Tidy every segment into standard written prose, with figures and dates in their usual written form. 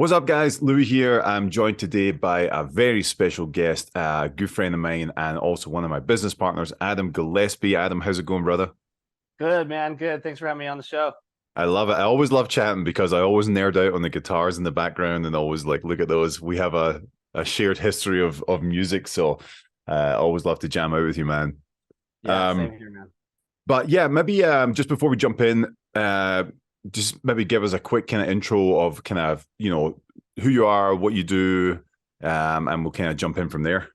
What's up, guys? Lewi here. I'm joined today by a very special guest, a good friend of mine, and also one of my business partners, Adam Gillespie. Adam, how's it going, brother? Good, man. Good. Thanks for having me on the show. I love it. I always love chatting because I always nerd out on the guitars in the background and always like look at those. We have a shared history of music, so I always love to jam out with you, man. Yeah, same Um, here, man. but yeah, maybe just before we jump in, just maybe give us a quick kind of intro of kind of who you are, what you do, and we'll kind of jump in from there.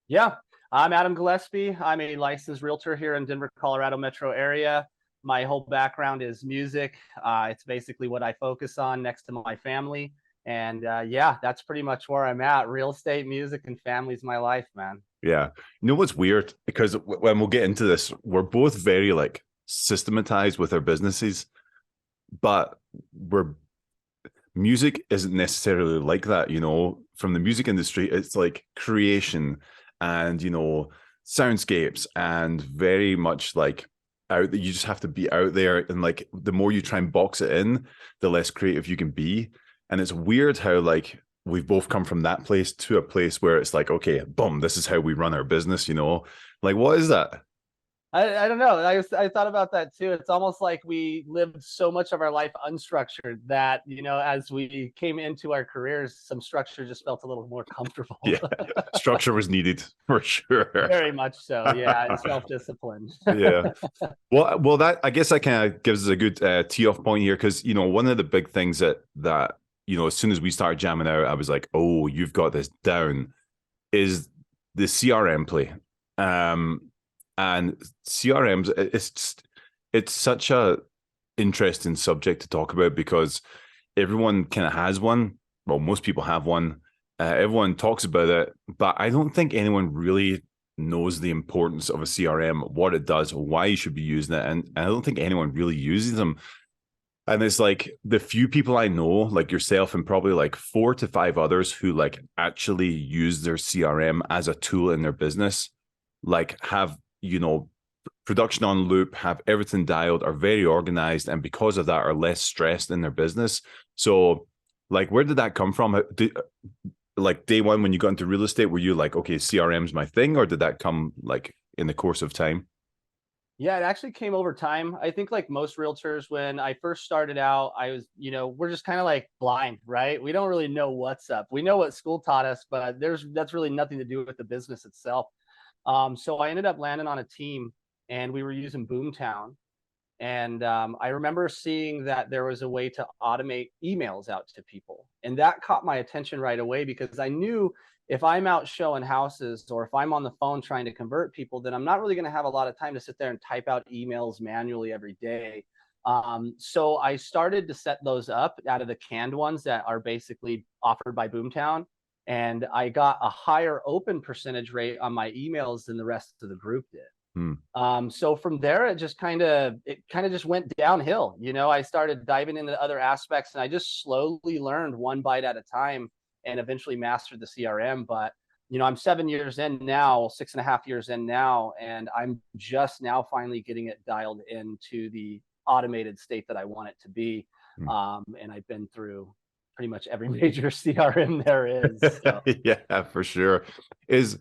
Yeah, I'm Adam Gillespie. I'm a licensed realtor here in Denver, Colorado metro area. My whole background is music. It's basically what I focus on next to my family. And yeah, that's pretty much where I'm at. Real estate, music, and family's my life, man. Yeah, you know what's weird because when we'll get into this, we're both very like systematized with our businesses, but we're music isn't necessarily like that. From the music industry, it's like creation and soundscapes and very much like out that you just have to be out there, and like the more you try and box it in, the less creative you can be. And it's weird how like we've both come from that place to a place where it's like, okay, boom, this is how we run our business. Like, what is that? I don't know. I thought about that too. It's almost like we lived so much of our life unstructured that, as we came into our careers, some structure just felt a little more comfortable. Yeah, structure was needed for sure. Very much so. Yeah. And self-discipline. Yeah. Well, that I guess that kind of gives us a good tee off point here, because one of the big things that as soon as we started jamming out, I was like, oh, you've got this down, is the CRM play. And CRMs, it's such a interesting subject to talk about because everyone kind of has one. Well, most people have one. Everyone talks about it, but I don't think anyone really knows the importance of a CRM, what it does, why you should be using it, and I don't think anyone really uses them. And it's like the few people I know, like yourself and probably like 4 to 5 others who like actually use their CRM as a tool in their business, like have, production on loop, have everything dialed, are very organized, and because of that are less stressed in their business. So like, where did that come from? Like day one when you got into real estate, were you like, okay, CRM's my thing, or did that come like in the course of time? Yeah, it actually came over time. I think like most realtors, when I first started out, I was, we're just kind of like blind, right? We don't really know what's up. We know what school taught us, but that's really nothing to do with the business itself. So I ended up landing on a team and we were using Boomtown. And I remember seeing that there was a way to automate emails out to people. And that caught my attention right away because I knew if I'm out showing houses or if I'm on the phone trying to convert people, then I'm not really going to have a lot of time to sit there and type out emails manually every day. So I started to set those up out of the canned ones that are basically offered by Boomtown. And I got a higher open percentage rate on my emails than the rest of the group did. Hmm. So from there, it kind of just went downhill. I started diving into other aspects and I just slowly learned one bite at a time and eventually mastered the CRM. But, I'm 7 years in now, 6.5 years in now, and I'm just now finally getting it dialed into the automated state that I want it to be. Hmm. And I've been through pretty much every major CRM there is. So. Yeah, for sure. Is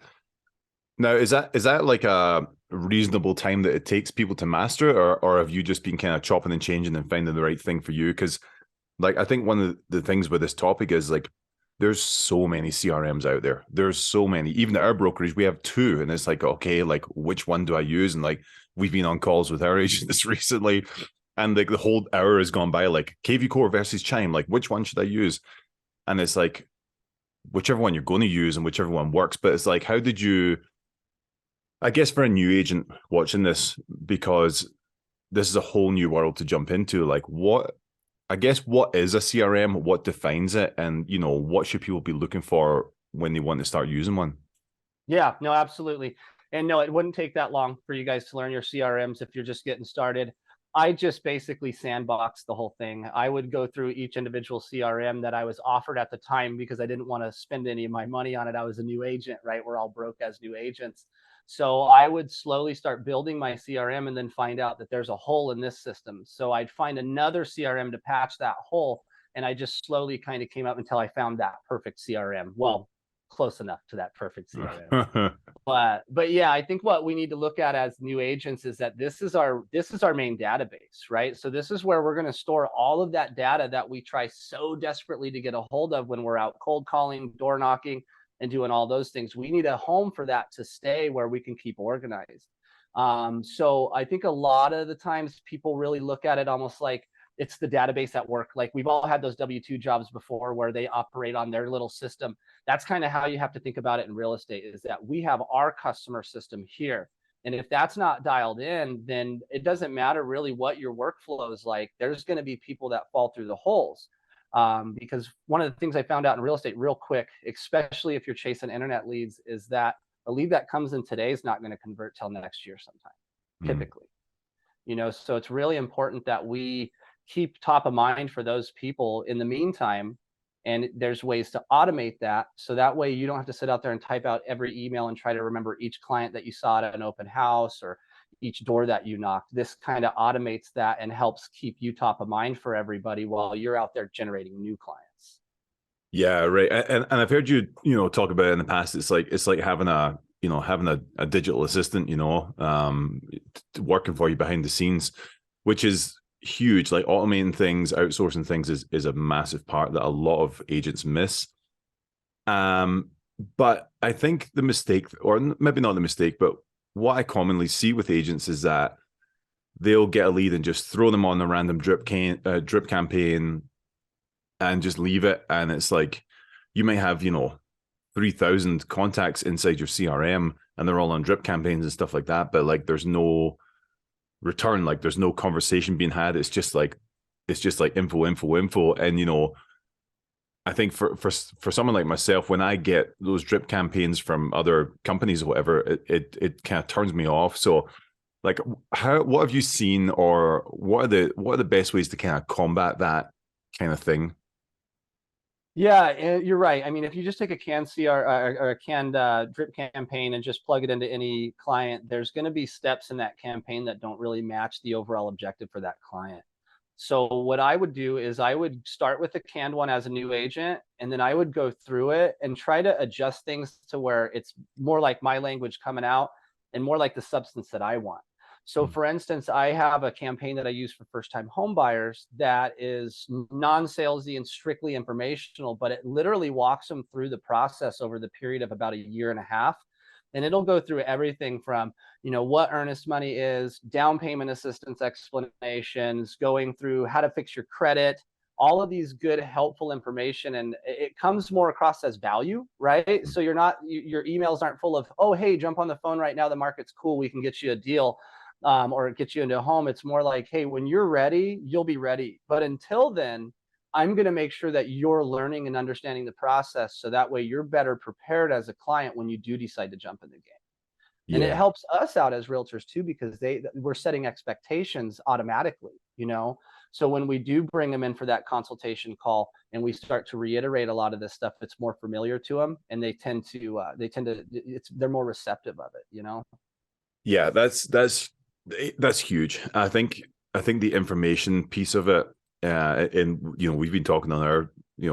that like a reasonable time that it takes people to master it, or have you just been kind of chopping and changing and finding the right thing for you? Because like I think one of the things with this topic is like there's so many CRMs out there. There's so many. Even at our brokerage, we have two, and it's like, okay, like which one do I use? And like we've been on calls with our agents recently, and like the whole hour has gone by, like KV Core versus Chime, like which one should I use? And it's like whichever one you're going to use and whichever one works. But it's like, how did you? I guess for a new agent watching this, because this is a whole new world to jump into, like what is a CRM? What defines it? And, what should people be looking for when they want to start using one? Yeah, no, absolutely. And no, it wouldn't take that long for you guys to learn your CRMs if you're just getting started. I just basically sandboxed the whole thing. I would go through each individual CRM that I was offered at the time because I didn't want to spend any of my money on it. I was a new agent, right? We're all broke as new agents. So I would slowly start building my CRM and then find out that there's a hole in this system. So I'd find another CRM to patch that hole. And I just slowly kind of came up until I found that perfect CRM. Well, close enough to that perfect CRM. But yeah, I think what we need to look at as new agents is that this is our main database, right? So this is where we're going to store all of that data that we try so desperately to get a hold of when we're out cold calling, door knocking, and doing all those things. We need a home for that to stay where we can keep organized. So I think a lot of the times people really look at it almost like it's the database at work. Like we've all had those W-2 jobs before where they operate on their little system. That's kind of how you have to think about it in real estate, is that we have our customer system here. And if that's not dialed in, then it doesn't matter really what your workflow is like. There's going to be people that fall through the holes. Because one of the things I found out in real estate real quick, especially if you're chasing internet leads, is that a lead that comes in today is not going to convert till next year sometime, typically. So it's really important that we keep top of mind for those people in the meantime. And there's ways to automate that. So that way you don't have to sit out there and type out every email and try to remember each client that you saw at an open house or each door that you knocked. This kind of automates that and helps keep you top of mind for everybody while you're out there generating new clients. Yeah, right. And I've heard you talk about it in the past. It's like having a digital assistant, working for you behind the scenes, which is huge. Like automating things, outsourcing things is a massive part that a lot of agents miss. But I think the mistake, or maybe not the mistake, but what I commonly see with agents is that they'll get a lead and just throw them on a random drip campaign and just leave it. And it's like, you may have, 3,000 contacts inside your CRM and they're all on drip campaigns and stuff like that. But like, there's no return, like there's no conversation being had. It's just like info. And, I think for someone like myself, when I get those drip campaigns from other companies or whatever, it kind of turns me off. So like, what have you seen, or what are the best ways to kind of combat that kind of thing? Yeah, you're right. I mean, if you just take a canned CR or a canned drip campaign and just plug it into any client, there's going to be steps in that campaign that don't really match the overall objective for that client. So what I would do is I would start with the canned one as a new agent, and then I would go through it and try to adjust things to where it's more like my language coming out and more like the substance that I want. So for instance, I have a campaign that I use for first-time home buyers that is non-salesy and strictly informational, but it literally walks them through the process over the period of about a year and a half. And it'll go through everything from, what earnest money is, down payment assistance explanations, going through how to fix your credit, all of these good, helpful information. And it comes more across as value, right? So your emails aren't full of, oh, hey, jump on the phone right now. The market's cool. We can get you a deal. Or get you into a home. It's more like, hey, when you're ready, you'll be ready. But until then, I'm going to make sure that you're learning and understanding the process, so that way you're better prepared as a client when you do decide to jump in the game. Yeah. And it helps us out as realtors too, because we're setting expectations automatically, So when we do bring them in for that consultation call and we start to reiterate a lot of this stuff, it's more familiar to them, and they're more receptive of it, Yeah, that's huge. I think the information piece of it, and we've been talking on our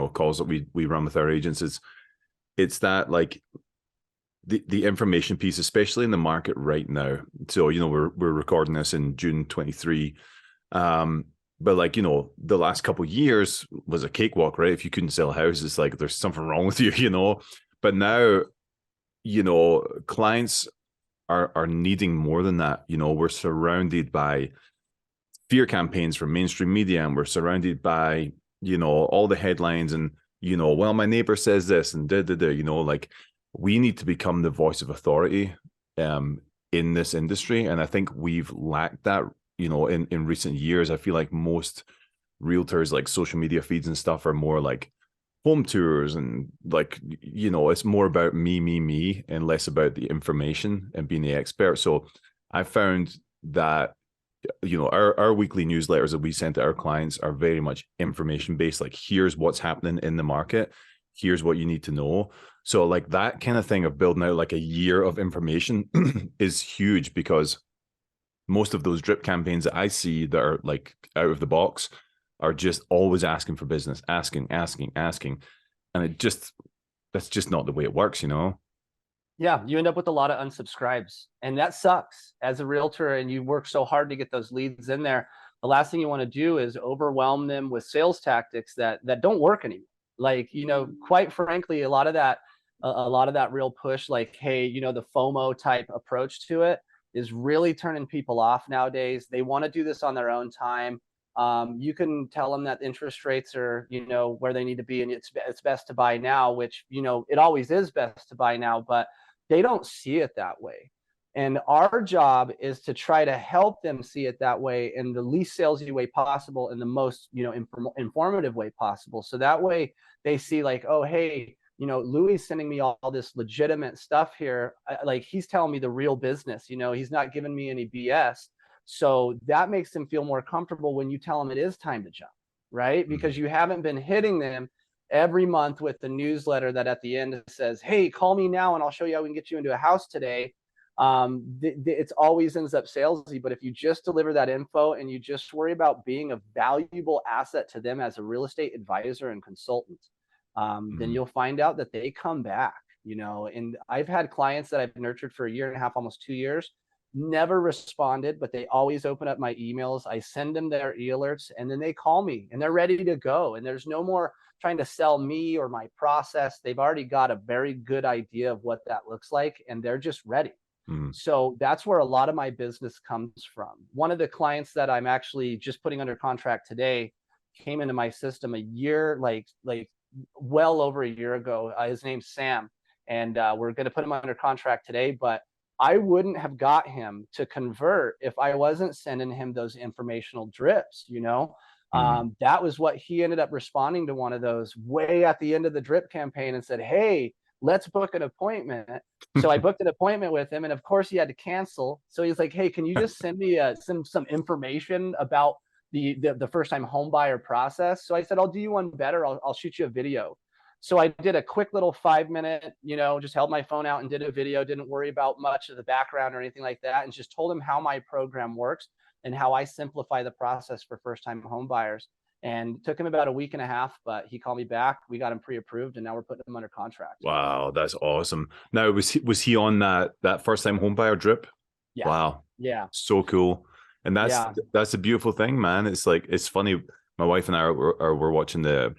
calls that we run with our agents, it's that like the information piece, especially in the market right now. So we're recording this in June 23, but like the last couple of years was a cakewalk, right? If you couldn't sell a house, it's like there's something wrong with you, But now clients are needing more than that. We're surrounded by fear campaigns from mainstream media, and we're surrounded by all the headlines, and well, my neighbor says this, and like, we need to become the voice of authority in this industry. And I think we've lacked that in recent years. I feel like most realtors, like social media feeds and stuff, are more like home tours, and like it's more about me and less about the information and being the expert. So I found that our weekly newsletters that we send to our clients are very much information based. Like, here's what's happening in the market, here's what you need to know. So like that kind of thing of building out like a year of information is huge, because most of those drip campaigns that I see that are like out of the box are just always asking for business, asking. And that's just not the way it works, you know? Yeah, you end up with a lot of unsubscribes, and that sucks as a realtor. And you work so hard to get those leads in there. The last thing you want to do is overwhelm them with sales tactics that don't work anymore. Like, quite frankly, a lot of that real push, like, hey, the FOMO type approach to it is really turning people off nowadays. They want to do this on their own time. You can tell them that interest rates are, where they need to be, and it's best to buy now, which, it always is best to buy now, but they don't see it that way. And our job is to try to help them see it that way in the least salesy way possible, in the most, informative way possible. So that way they see, like, oh, hey, Louis sending me all this legitimate stuff here. Like, he's telling me the real business, he's not giving me any BS. So that makes them feel more comfortable when you tell them it is time to jump, right? Because you haven't been hitting them every month with the newsletter that at the end says, hey, call me now and I'll show you how we can get you into a house today. It's always ends up salesy. But if you just deliver that info and you just worry about being a valuable asset to them as a real estate advisor and consultant, then you'll find out that they come back, and I've had clients that I've nurtured for a year and a half, almost 2 years, never responded, but they always open up my emails. I send them their e-alerts, and then they call me and they're ready to go. And there's no more trying to sell me or my process. They've already got a very good idea of what that looks like, and they're just ready. So that's where a lot of my business comes from. One of the clients that I'm actually just putting under contract today came into my system a year, like well over a year ago. His name's Sam, and we're going to put him under contract today. But I wouldn't have got him to convert if I wasn't sending him those informational drips. That was what he ended up responding to one of those way at the end of the drip campaign and said, hey, let's book an appointment. So I booked an appointment with him, and of course he had to cancel. So he's like, hey, can you just send me some information about the first time home buyer process? So I said, I'll do you one better. I'll shoot you a video. So I did a quick little 5-minute, just held my phone out and did a video, didn't worry about much of the background or anything like that, and just told him how my program works and how I simplify the process for first-time home buyers. And it took him about a week and a half, but he called me back. We got him pre-approved, and now we're putting him under contract. Wow, that's awesome. Now, was he on that first-time home buyer drip? Yeah. Wow. Yeah. So cool. And that's a beautiful thing, man. It's like, it's funny. My wife and I were watching the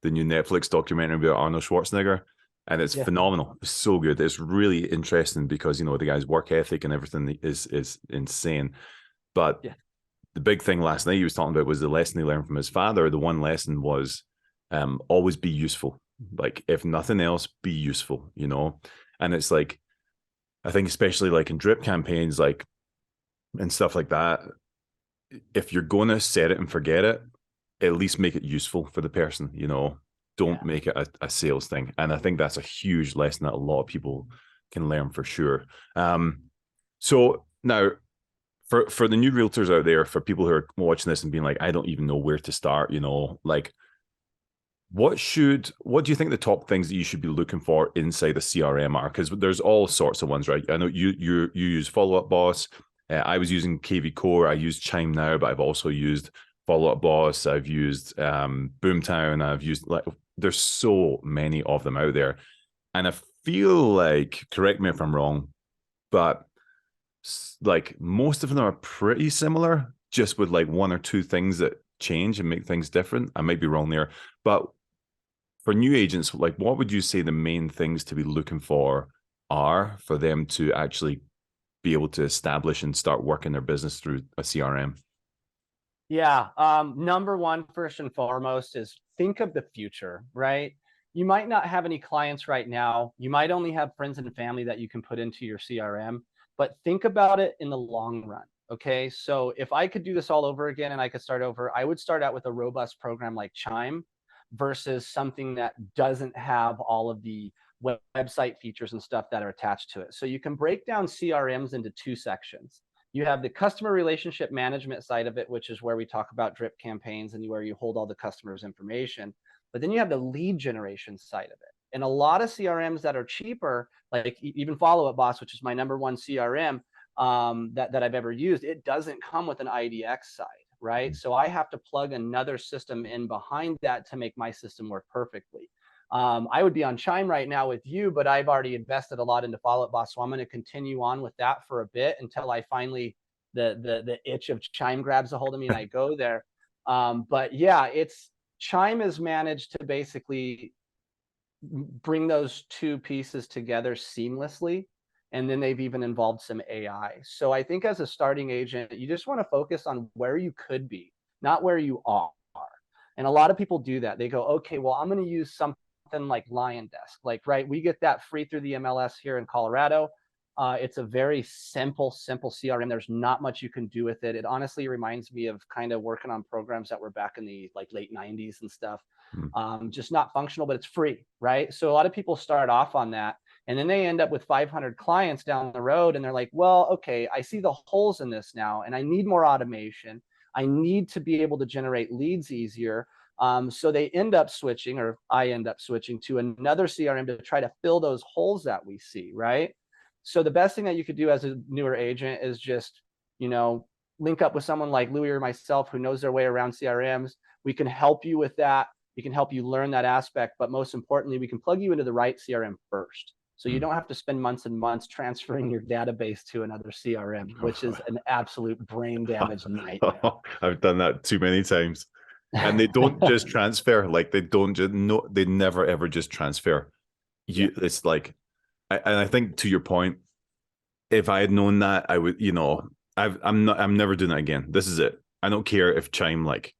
new Netflix documentary about Arnold Schwarzenegger, and it's phenomenal. It's so good. It's really interesting because, the guy's work ethic and everything is insane. But the big thing last night he was talking about was the lesson he learned from his father. The one lesson was always be useful. Like, if nothing else, be useful, And it's like, I think especially like in drip campaigns, like, and stuff like that, if you're going to set it and forget it, at least make it useful for the person, don't make it a sales thing. And I think that's a huge lesson that a lot of people can learn for sure. So now for the new realtors out there, for people who are watching this and being like, I don't even know where to start, like, what do you think the top things that you should be looking for inside the CRM are? Because there's all sorts of ones, right? I know you use Follow Up Boss. I was using KV Core. I use Chime now, but I've also used Follow Up Boss. I've used Boomtown. I've used, like, there's so many of them out there. And I feel like, correct me if I'm wrong, but like most of them are pretty similar, just with like one or two things that change and make things different. I might be wrong there. But for new agents, like, what would you say the main things to be looking for are for them to actually be able to establish and start working their business through a CRM? Yeah. Number one, first and foremost, is think of the future, right? You might not have any clients right now. You might only have friends and family that you can put into your CRM, but think about it in the long run. Okay. So if I could do this all over again and I could start over, I would start out with a robust program like Chime versus something that doesn't have all of the website features and stuff that are attached to it. So you can break down CRMs into two sections. You have the customer relationship management side of it, which is where we talk about drip campaigns and where you hold all the customers' information. But then you have the lead generation side of it. And a lot of CRMs that are cheaper, like even Follow Up Boss, which is my number one CRM that I've ever used, it doesn't come with an IDX side. right? So I have to plug another system in behind that to make my system work perfectly. I would be on Chime right now with you, but I've already invested a lot into Follow Up Boss, so I'm going to continue on with that for a bit until I finally the itch of Chime grabs a hold of me and I go there. But yeah, Chime is managed to basically bring those two pieces together seamlessly. And then they've even involved some AI. So I think as a starting agent, you just want to focus on where you could be, not where you are. And a lot of people do that. They go, okay, well, I'm going to use something like Lion Desk. Like, right, we get that free through the MLS here in Colorado. It's a very simple CRM. There's not much you can do with it. It honestly reminds me of kind of working on programs that were back in the like late 90s and stuff. Just not functional, but it's free, right? So a lot of people start off on that, and then they end up with 500 clients down the road, and they're like, well, okay, I see the holes in this now, and I need more automation. I need to be able to generate leads easier. So they end up switching, or I end up switching to another CRM to try to fill those holes that we see, right? So the best thing that you could do as a newer agent is just, link up with someone like Lewi or myself who knows their way around CRMs. We can help you with that. We can help you learn that aspect, but most importantly, we can plug you into the right CRM first. So you don't have to spend months and months transferring your database to another CRM, which is an absolute brain damage nightmare. I've done that too many times. And they don't just transfer, like they don't just they never ever just transfer. It's like, and I think to your point, if I had known that, I would, I'm never doing that again. This is it. I don't care if Chime like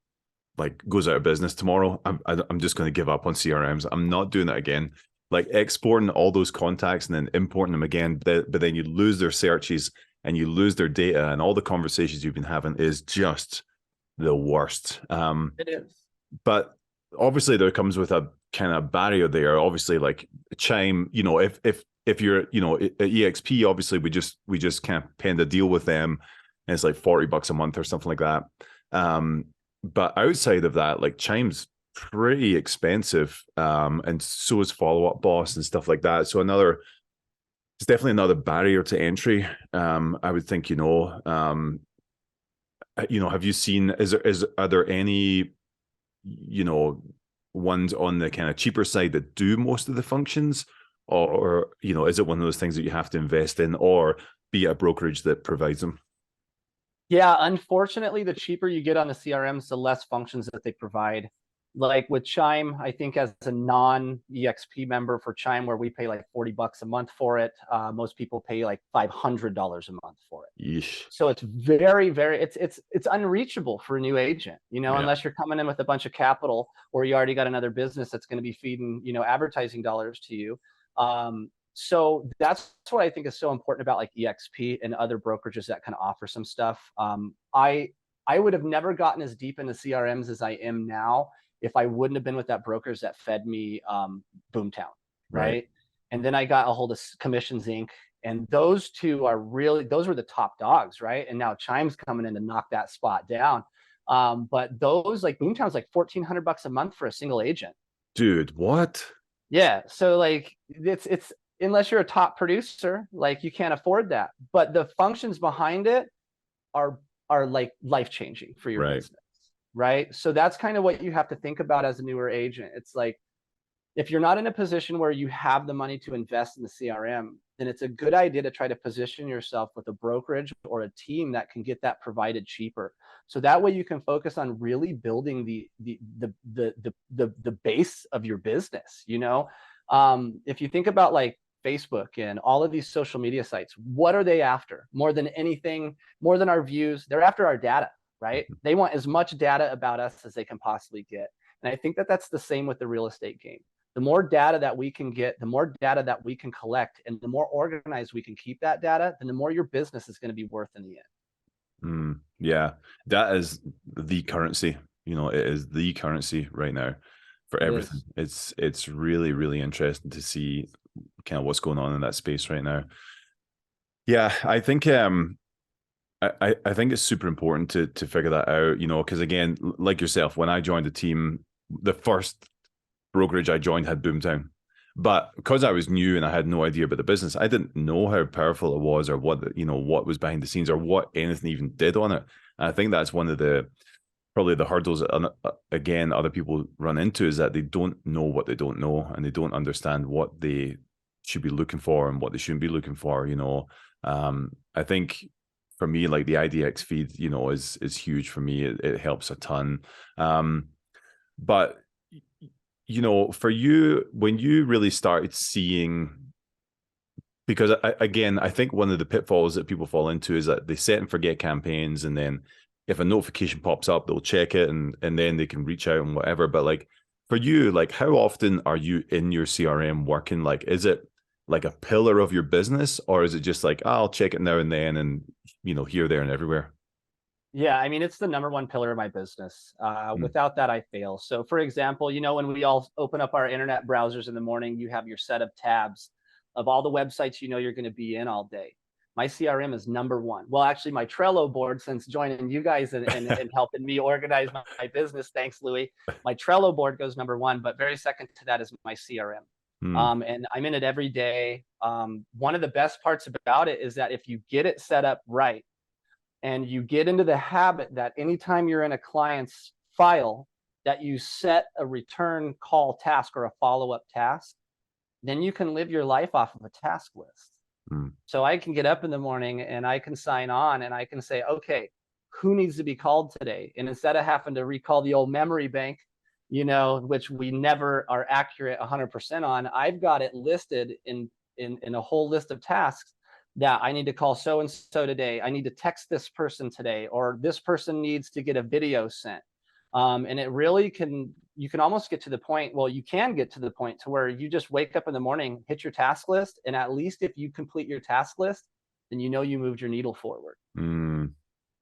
goes out of business tomorrow. I'm just going to give up on CRMs. I'm not doing that again. Like exporting all those contacts and then importing them again, but then you lose their searches and you lose their data, and all the conversations you've been having is just the worst. It is. But obviously there comes with a kind of barrier there. Obviously, like Chime, if you're, at EXP, obviously we just kind of penned a deal with them, and it's like $40 a month or something like that. But outside of that, like Chime's pretty expensive, and so is Follow Up Boss and stuff like that. So it's definitely another barrier to entry. I would think, have you seen, are there any, ones on the kind of cheaper side that do most of the functions, or is it one of those things that you have to invest in, or be a brokerage that provides them? Yeah, unfortunately, the cheaper you get on the CRMs, the less functions that they provide. Like with Chime, I think as a non-EXP member for Chime, where we pay like $40 a month for it, most people pay like $500 a month for it. Yeesh. So it's very, very, it's unreachable for a new agent, unless you're coming in with a bunch of capital, or you already got another business that's going to be feeding, advertising dollars to you. So that's what I think is so important about like EXP and other brokerages that can offer some stuff. I would have never gotten as deep into CRMs as I am now if I wouldn't have been with that brokers that fed me Boomtown, right? And then I got a hold of Commissions Inc. And those two those were the top dogs, right? And now Chime's coming in to knock that spot down. But those, like Boomtown's like $1,400 a month for a single agent. Dude, what? Yeah. So like it's unless you're a top producer, like you can't afford that. But the functions behind it are like life-changing for your business. Right. So that's kind of what you have to think about as a newer agent. It's like, if you're not in a position where you have the money to invest in the CRM, then it's a good idea to try to position yourself with a brokerage or a team that can get that provided cheaper. So that way you can focus on really building the base of your business. If you think about like Facebook and all of these social media sites, what are they after? More than anything, more than our views, they're after our data. Right? They want as much data about us as they can possibly get. And I think that that's the same with the real estate game. The more data that we can get, the more data that we can collect, and the more organized we can keep that data, then the more your business is going to be worth in the end. Yeah, that is the currency. It is the currency right now for everything. It's really, really interesting to see kind of what's going on in that space right now. Yeah, I think I think it's super important to figure that out, because again, like yourself, when I joined the team, the first brokerage I joined had Boomtown. But because I was new and I had no idea about the business, I didn't know how powerful it was, or what, what was behind the scenes, or what anything even did on it. And I think that's one of the probably the hurdles that, again, other people run into, is that they don't know what they don't know, and they don't understand what they should be looking for and what they shouldn't be looking for. I think for me, like the IDX feed, is huge for me. It helps a ton. But for you, when you really started seeing, because I think one of the pitfalls that people fall into is that they set and forget campaigns, and then if a notification pops up, they'll check it, and then they can reach out and whatever. But like for you, like how often are you in your CRM working? Like, is it like a pillar of your business, or is it just like, oh, I'll check it now and then, and here, there, and everywhere? Yeah, I mean, it's the number one pillar of my business. Mm. Without that, I fail. So for example, when we all open up our internet browsers in the morning, you have your set of tabs of all the websites you're going to be in all day. My CRM is number one. Well, actually, my Trello board, since joining you guys and helping me organize my business, thanks, Lewi, my Trello board goes number one, but very second to that is my CRM. Mm. And I'm in it every day. One of the best parts about it is that if you get it set up right, and you get into the habit that anytime you're in a client's file, that you set a return call task or a follow-up task, then you can live your life off of a task list. Mm. So I can get up in the morning and I can sign on and I can say, okay, who needs to be called today? And instead of having to recall the old memory bank, which we never are accurate 100% on, I've got it listed in a whole list of tasks that I need to call so and so today. I need to text this person today, or this person needs to get a video sent. And it really you can almost get to the point, well, you can get to the point to where you just wake up in the morning, hit your task list, and at least if you complete your task list, then you moved your needle forward. Mm.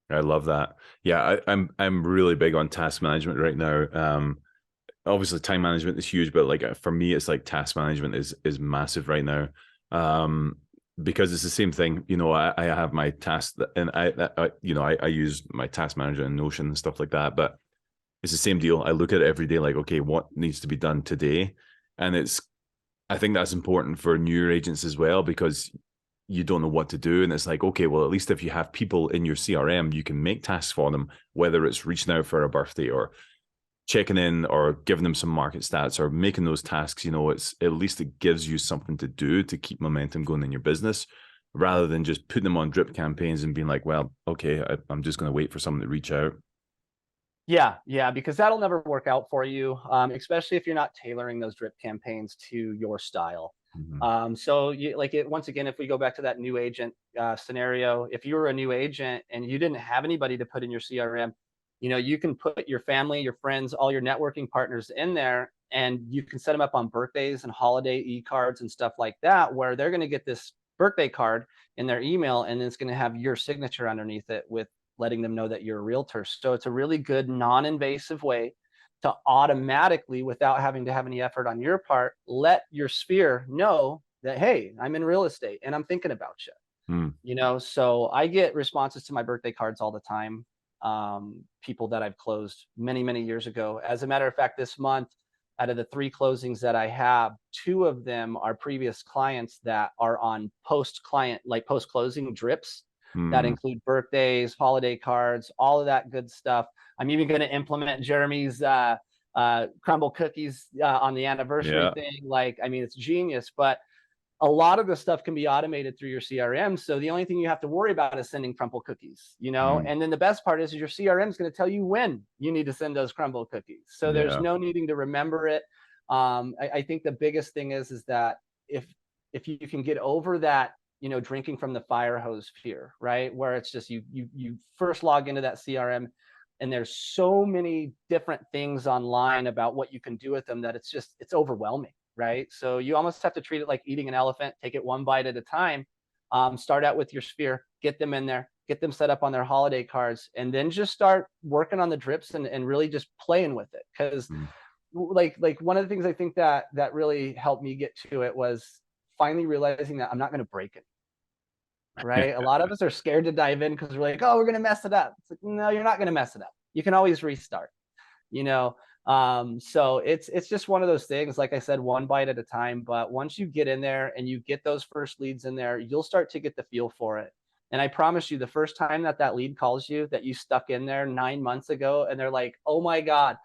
I love that. Yeah, I'm really big on task management right now. Obviously time management is huge, but like for me, it's like task management is massive right now. Because it's the same thing. I have my task, and I use my task manager and Notion and stuff like that, but it's the same deal. I look at it every day, like, okay, what needs to be done today? And I think that's important for newer agents as well, because you don't know what to do. And it's like, okay, well, at least if you have people in your CRM, you can make tasks for them, whether it's reaching out for a birthday, or checking in, or giving them some market stats, or making those tasks. It's at least it gives you something to do to keep momentum going in your business, rather than just putting them on drip campaigns and being like, well, okay, I'm just going to wait for someone to reach out. Yeah, because that'll never work out for you, especially if you're not tailoring those drip campaigns to your style. Mm-hmm. So once again, if we go back to that new agent scenario, if you were a new agent and you didn't have anybody to put in your CRM, you can put your family, your friends, all your networking partners in there, and you can set them up on birthdays and holiday e-cards and stuff like that, where they're going to get this birthday card in their email, and it's going to have your signature underneath it with letting them know that you're a realtor. So it's a really good non-invasive way to automatically, without having to have any effort on your part, let your sphere know that, hey, I'm in real estate and I'm thinking about you. Mm. So I get responses to my birthday cards all the time. People that I've closed many, many years ago. As a matter of fact, this month, out of the 3 closings that I have, 2 of them are previous clients that are on post-closing drips that Mm. include birthdays, holiday cards, all of that good stuff. I'm even going to implement Jeremy's crumble cookies on the anniversary Yeah. thing. It's genius, but a lot of the stuff can be automated through your CRM. So the only thing you have to worry about is sending crumble cookies, Mm. and then the best part is your CRM is going to tell you when you need to send those crumble cookies. So there's Yeah. no needing to remember it. I think the biggest thing is that if you can get over that, drinking from the fire hose fear, right? Where it's just you first log into that CRM, and there's so many different things online about what you can do with them that it's overwhelming, right? So you almost have to treat it like eating an elephant, take it one bite at a time. Start out with your sphere, get them in there, get them set up on their holiday cards, and then just start working on the drips and really just playing with it. Because Mm. like one of the things I think that really helped me get to it was finally realizing that I'm not going to break it. Right? A lot of us are scared to dive in because we're like, oh, we're going to mess it up. It's like, no, you're not going to mess it up. You can always restart. You know, So it's just one of those things, like I said, one bite at a time. But once you get in there and you get those first leads in there, you'll start to get the feel for it. And I promise you, the first time that that lead calls you that you stuck in there 9 months ago, and they're like, oh my God,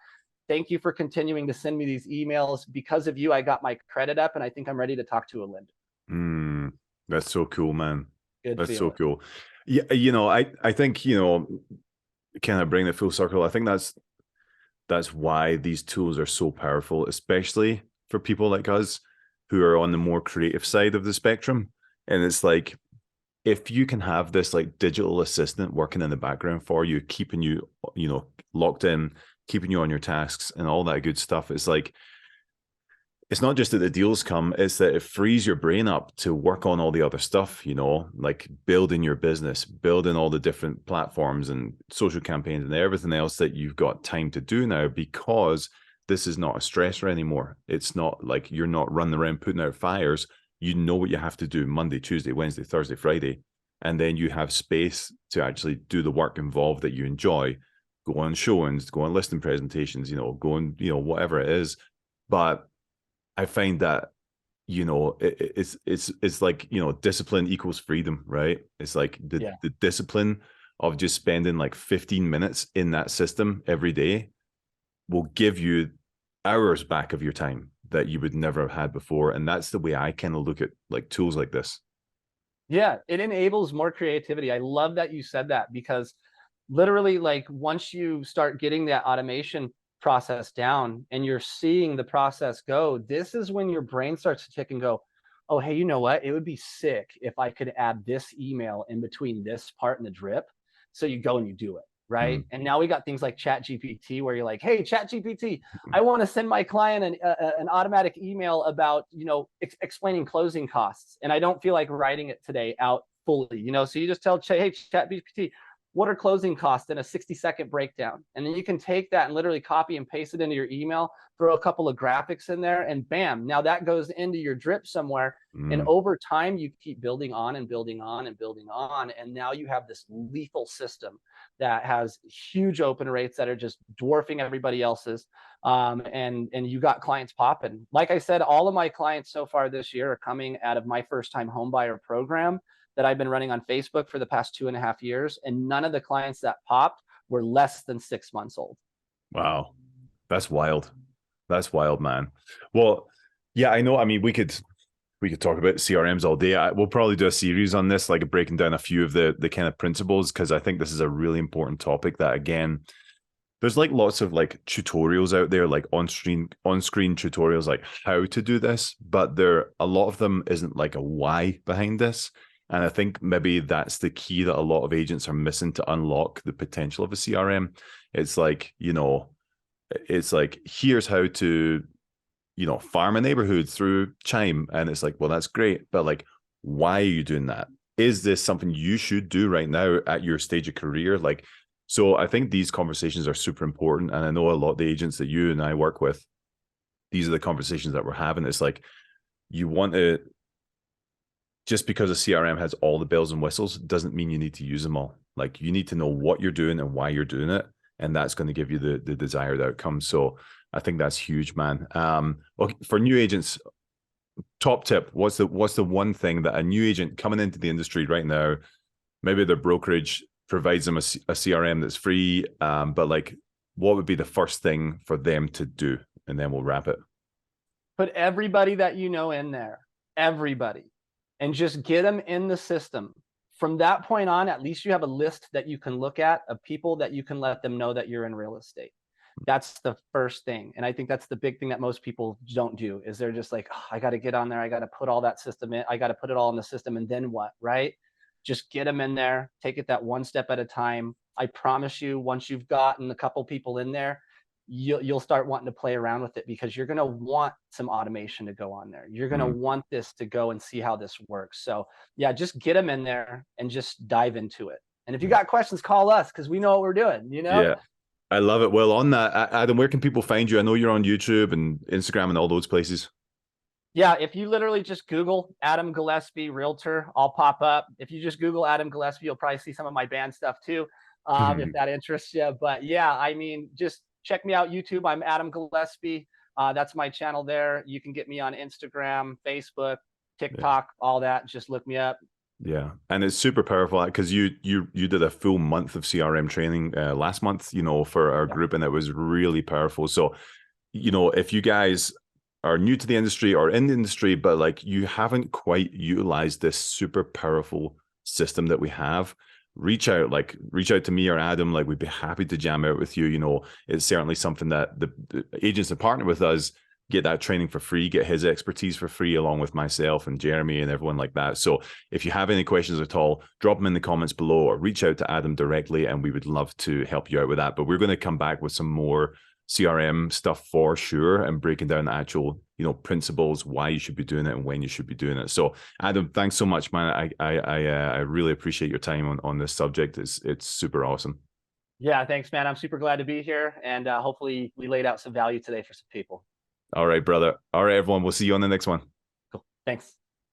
thank you for continuing to send me these emails. Because of you, I got my credit up and I think I'm ready to talk to a lender. That's so cool, man. Good That's so feeling. cool. Yeah, I think, kind of bring it full circle. I think that's why these tools are so powerful, especially for people like us who are on the more creative side of the spectrum. And it's like, if you can have this like digital assistant working in the background for you, keeping you, locked in, keeping you on your tasks and all that good stuff, it's like, it's not just that the deals come, it's that it frees your brain up to work on all the other stuff, like building your business, building all the different platforms and social campaigns and everything else that you've got time to do now, because this is not a stressor anymore. It's not like you're not running around putting out fires. You know what you have to do Monday, Tuesday, Wednesday, Thursday, Friday. And then you have space to actually do the work involved that you enjoy. Go on showings, go on listing presentations, go on, whatever it is. But I find that it's like discipline equals freedom, right? It's like the discipline of just spending like 15 minutes in that system every day will give you hours back of your time that you would never have had before. And that's the way I kind of look at like tools like this. Yeah, it enables more creativity. I love that you said that, because literally, like, once you start getting that automation process down and you're seeing the process go, this is when your brain starts to tick and go, oh, hey, you know what? It would be sick if I could add this email in between this part and the drip. So you go and you do it. Right. And now we got things like Chat GPT, where you're like, hey, Chat GPT, I want to send my client an automatic email about, explaining closing costs. And I don't feel like writing it today out fully, so you just tell, hey, Chat GPT, what are closing costs in a 60-second breakdown? And then you can take that and literally copy and paste it into your email, throw a couple of graphics in there, and bam, now that goes into your drip somewhere. And over time, you keep building on and building on and building on. And now you have this lethal system that has huge open rates that are just dwarfing everybody else's. And you got clients popping. Like I said, all of my clients so far this year are coming out of my first time home buyer program that I've been running on Facebook for the past 2.5 years. And none of the clients that popped were less than 6 months old. Wow. That's wild. That's wild, man. Well, yeah, I know. I mean, we could talk about CRMs all day. We'll probably do a series on this, like breaking down a few of the kind of principles, because I think this is a really important topic that, again, there's like lots of like tutorials out there, like on-screen tutorials, like how to do this, but a lot of them isn't like a why behind this. And I think maybe that's the key that a lot of agents are missing to unlock the potential of a CRM. It's like, here's how to, farm a neighborhood through Chime. And it's like, well, that's great. But like, why are you doing that? Is this something you should do right now at your stage of career? Like, so I think these conversations are super important. And I know a lot of the agents that you and I work with, these are the conversations that we're having. It's like, you want to, just because a CRM has all the bells and whistles doesn't mean you need to use them all. Like, you need to know what you're doing and why you're doing it. And that's going to give you the desired outcome. So I think that's huge, man. Okay, for new agents, top tip, what's the one thing that a new agent coming into the industry right now, maybe their brokerage provides them a CRM that's free, but like, what would be the first thing for them to do? And then we'll wrap it. Put everybody that you know in there, everybody, and just get them in the system. From that point on, at least you have a list that you can look at of people that you can let them know that you're in real estate. That's the first thing. And I think that's the big thing that most people don't do, is they're just like, oh, I got to get on there. I got to put all that system in. I got to put it all in the system. And then what, right? Just get them in there, take it that one step at a time. I promise you, once you've gotten a couple people in there, you'll start wanting to play around with it, because you're going to want some automation to go on there. You're going to want this to go and see how this works. So yeah, just get them in there and just dive into it. And if you got questions, call us, because we know what we're doing, Yeah, I love it. Well, on that, Adam, where can people find you? I know you're on YouTube and Instagram and all those places. Yeah, if you literally just Google Adam Gillespie Realtor, I'll pop up. If you just Google Adam Gillespie, you'll probably see some of my band stuff too, if that interests you. But yeah, I mean, just check me out YouTube. I'm Adam Gillespie. That's my channel there. You can get me on Instagram, Facebook, TikTok, all that. Just look me up. Yeah, and it's super powerful because you did a full month of CRM training last month, you know, for our group, and it was really powerful. So, you know, if you guys are new to the industry or in the industry, but like you haven't quite utilized this super powerful system that we have, reach out to me or Adam. Like, we'd be happy to jam out with you. You know, it's certainly something that the agents that partner with us get that training for free, get his expertise for free, along with myself and Jeremy and everyone like that. So if you have any questions at all, drop them in the comments below or reach out to Adam directly, and we would love to help you out with that. But we're going to come back with some more CRM stuff for sure, and breaking down the actual, you know, principles, why you should be doing it and when you should be doing it. So Adam, thanks so much, man. I really appreciate your time on this subject. It's super awesome. Yeah, thanks, man. I'm super glad to be here, and hopefully we laid out some value today for some people. All right, brother. All right, everyone. We'll see you on the next one. Cool. Thanks.